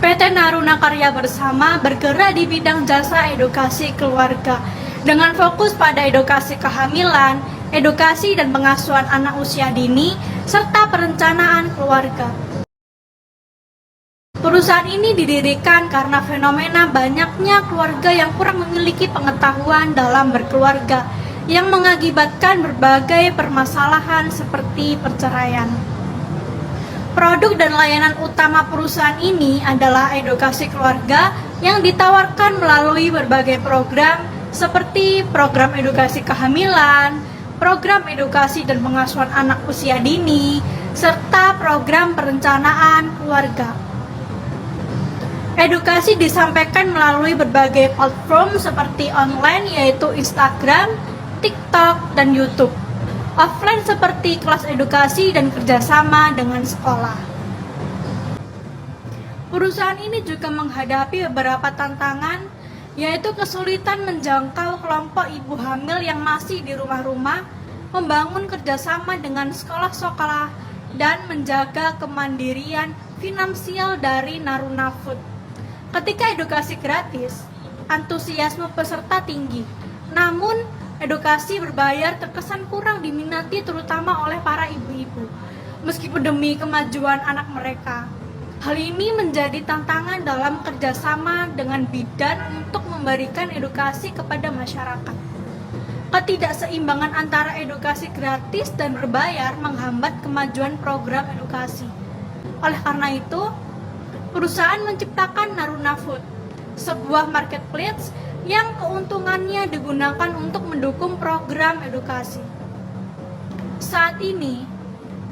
PT Naruna Karya Bersama bergerak di bidang jasa edukasi keluarga dengan fokus pada edukasi kehamilan, edukasi dan pengasuhan anak usia dini, serta perencanaan keluarga. Perusahaan ini didirikan karena fenomena banyaknya keluarga yang kurang memiliki pengetahuan dalam berkeluarga, yang mengakibatkan berbagai permasalahan seperti perceraian. Produk dan layanan utama perusahaan ini adalah edukasi keluarga yang ditawarkan melalui berbagai program seperti program edukasi kehamilan, program edukasi dan pengasuhan anak usia dini, serta program perencanaan keluarga. Edukasi disampaikan melalui berbagai platform seperti online yaitu Instagram, TikTok, dan YouTube. Offline seperti kelas edukasi dan kerjasama dengan sekolah. Perusahaan ini juga menghadapi beberapa tantangan, yaitu kesulitan menjangkau kelompok ibu hamil yang masih di rumah-rumah, membangun kerjasama dengan sekolah-sekolah, dan menjaga kemandirian finansial dari Naruna Food. Ketika edukasi gratis, antusiasme peserta tinggi, namun edukasi berbayar terkesan kurang diminati terutama oleh para ibu-ibu, meskipun demi kemajuan anak mereka. Hal ini menjadi tantangan dalam kerjasama dengan bidan untuk memberikan edukasi kepada masyarakat. Ketidakseimbangan antara edukasi gratis dan berbayar menghambat kemajuan program edukasi. Oleh karena itu, perusahaan menciptakan Naruna Food, sebuah marketplace yang keuntungannya digunakan untuk mendukung program edukasi. Saat ini,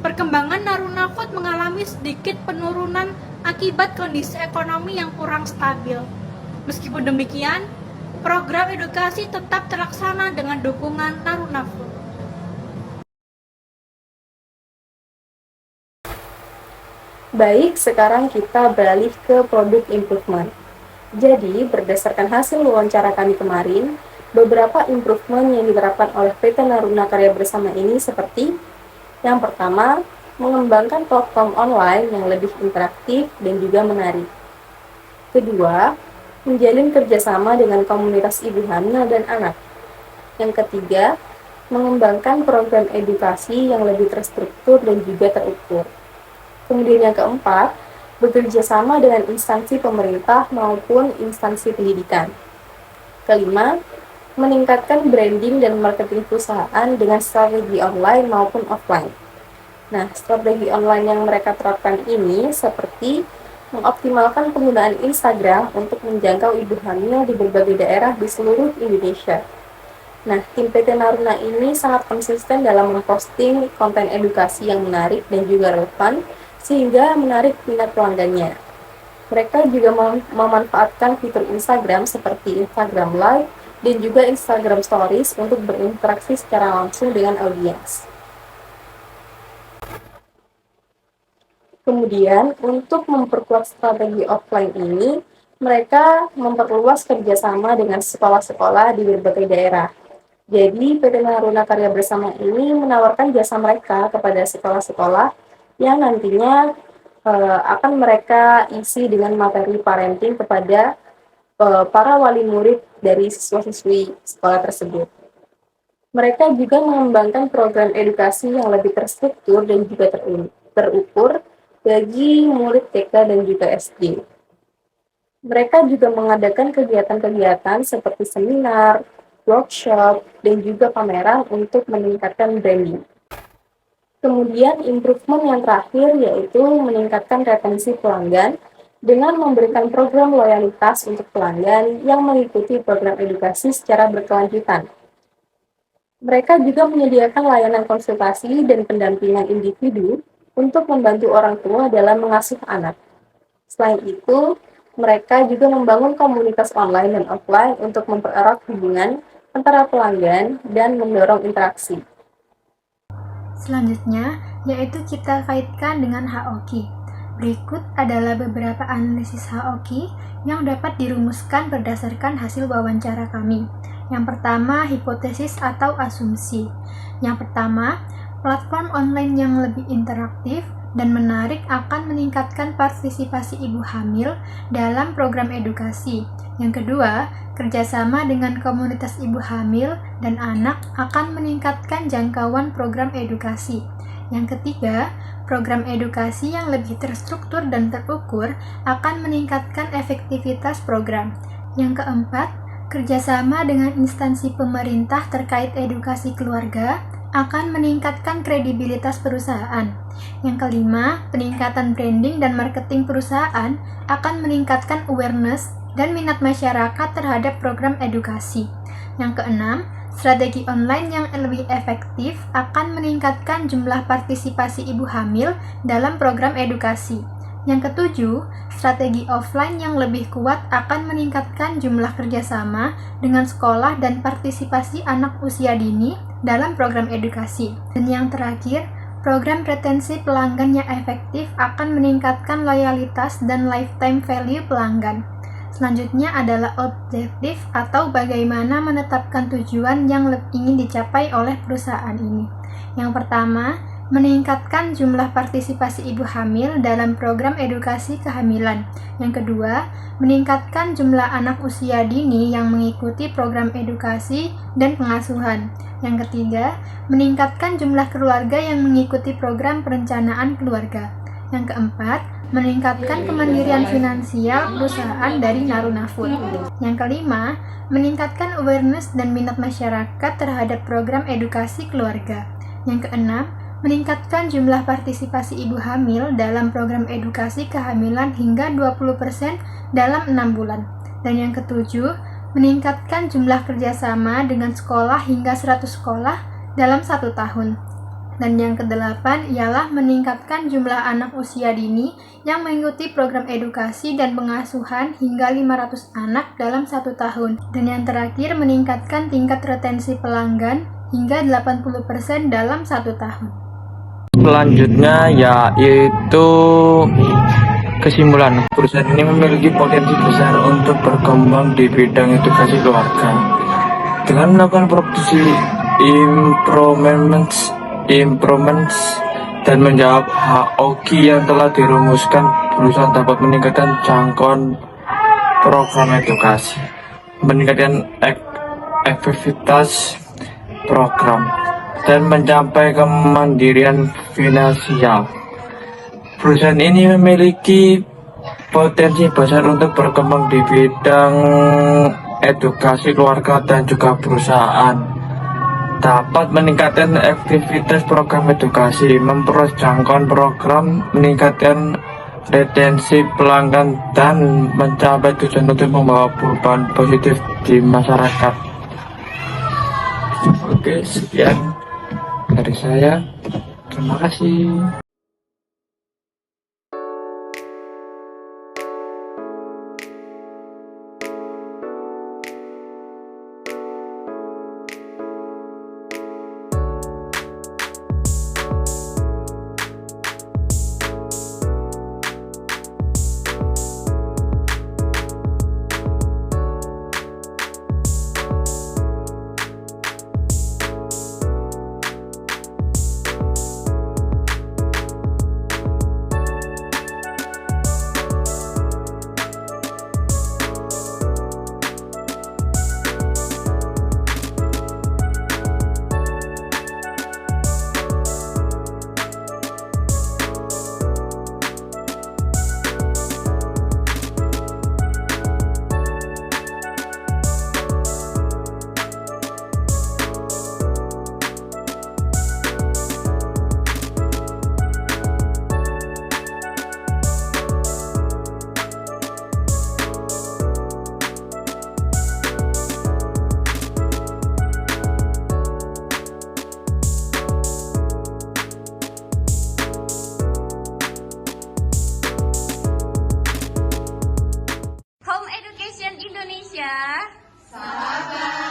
perkembangan Naruna Food mengalami sedikit penurunan akibat kondisi ekonomi yang kurang stabil. Meskipun demikian, program edukasi tetap terlaksana dengan dukungan Naruna Food. Baik, sekarang kita beralih ke produk improvement. Jadi, berdasarkan hasil wawancara kami kemarin, beberapa improvement yang diterapkan oleh PT Naruna Karya Bersama ini seperti yang pertama, mengembangkan platform online yang lebih interaktif dan juga menarik. Kedua, menjalin kerjasama dengan komunitas ibu hamil dan anak. Yang ketiga, mengembangkan program edukasi yang lebih terstruktur dan juga terukur. Kemudian yang keempat, bekerja sama dengan instansi pemerintah maupun instansi pendidikan. Kelima, meningkatkan branding dan marketing perusahaan dengan strategi online maupun offline. Nah, strategi online yang mereka terapkan ini seperti mengoptimalkan penggunaan Instagram untuk menjangkau ibu hamil di berbagai daerah di seluruh Indonesia. Nah, tim PT Naruna ini sangat konsisten dalam memposting konten edukasi yang menarik dan juga relevan, sehingga menarik minat pelanggannya. Mereka juga memanfaatkan fitur Instagram seperti Instagram Live dan juga Instagram Stories untuk berinteraksi secara langsung dengan audiens. Kemudian, untuk memperkuat strategi offline ini, mereka memperluas kerjasama dengan sekolah-sekolah di berbagai daerah. Jadi, PT Naruna Karya Bersama ini menawarkan jasa mereka kepada sekolah-sekolah yang nantinya akan mereka isi dengan materi parenting kepada para wali murid dari siswa-siswi sekolah tersebut. Mereka juga mengembangkan program edukasi yang lebih terstruktur dan juga terukur bagi murid TK dan juga SD. Mereka juga mengadakan kegiatan-kegiatan seperti seminar, workshop, dan juga pameran untuk meningkatkan branding. Kemudian improvement yang terakhir yaitu meningkatkan retensi pelanggan dengan memberikan program loyalitas untuk pelanggan yang mengikuti program edukasi secara berkelanjutan. Mereka juga menyediakan layanan konsultasi dan pendampingan individu untuk membantu orang tua dalam mengasuh anak. Selain itu, mereka juga membangun komunitas online dan offline untuk mempererat hubungan antara pelanggan dan mendorong interaksi. Selanjutnya, yaitu kita kaitkan dengan HOQ. Berikut adalah beberapa analisis HOQ yang dapat dirumuskan berdasarkan hasil wawancara kami. Yang pertama, hipotesis atau asumsi. Yang pertama, platform online yang lebih interaktif dan menarik akan meningkatkan partisipasi ibu hamil dalam program edukasi. Yang kedua, kerjasama dengan komunitas ibu hamil dan anak akan meningkatkan jangkauan program edukasi. Yang ketiga, program edukasi yang lebih terstruktur dan terukur akan meningkatkan efektivitas program. Yang keempat, kerjasama dengan instansi pemerintah terkait edukasi keluarga akan meningkatkan kredibilitas perusahaan. Yang kelima, peningkatan branding dan marketing perusahaan akan meningkatkan awareness dan minat masyarakat terhadap program edukasi. Yang keenam, strategi online yang lebih efektif akan meningkatkan jumlah partisipasi ibu hamil dalam program edukasi. Yang ketujuh, strategi offline yang lebih kuat akan meningkatkan jumlah kerjasama dengan sekolah dan partisipasi anak usia dini dalam program edukasi. Dan yang terakhir, program retensi pelanggan yang efektif akan meningkatkan loyalitas dan lifetime value pelanggan. Selanjutnya adalah objektif atau bagaimana menetapkan tujuan yang ingin dicapai oleh perusahaan ini. Yang pertama, meningkatkan jumlah partisipasi ibu hamil dalam program edukasi kehamilan. Yang kedua, meningkatkan jumlah anak usia dini yang mengikuti program edukasi dan pengasuhan. Yang ketiga, meningkatkan jumlah keluarga yang mengikuti program perencanaan keluarga. Yang keempat, meningkatkan kemandirian finansial perusahaan dari Naruna Food. Yang kelima, meningkatkan awareness dan minat masyarakat terhadap program edukasi keluarga. Yang keenam, meningkatkan jumlah partisipasi ibu hamil dalam program edukasi kehamilan hingga 20% dalam 6 bulan. Dan yang ketujuh, meningkatkan jumlah kerjasama dengan sekolah hingga 100 sekolah dalam 1 tahun. Dan yang kedelapan ialah meningkatkan jumlah anak usia dini yang mengikuti program edukasi dan pengasuhan hingga 500 anak dalam 1 tahun. Dan yang terakhir, meningkatkan tingkat retensi pelanggan hingga 80% dalam 1 tahun. Selanjutnya yaitu kesimpulan, perusahaan ini memiliki potensi besar untuk berkembang di bidang edukasi keluarga. Dengan melakukan produksi improvements dan menjawab HOQ yang telah dirumuskan, perusahaan dapat meningkatkan jangkauan program edukasi, meningkatkan efektivitas program, dan mencapai kemandirian finansial. Perusahaan ini memiliki potensi besar untuk berkembang di bidang edukasi keluarga dan juga perusahaan. Dapat meningkatkan aktivitas program edukasi, memperluas jangkauan program, meningkatkan retensi pelanggan, dan mencapai tujuan untuk membawa perubahan positif di masyarakat. Oke, sekian dari saya. Terima kasih. Home Education Indonesia. Sahabat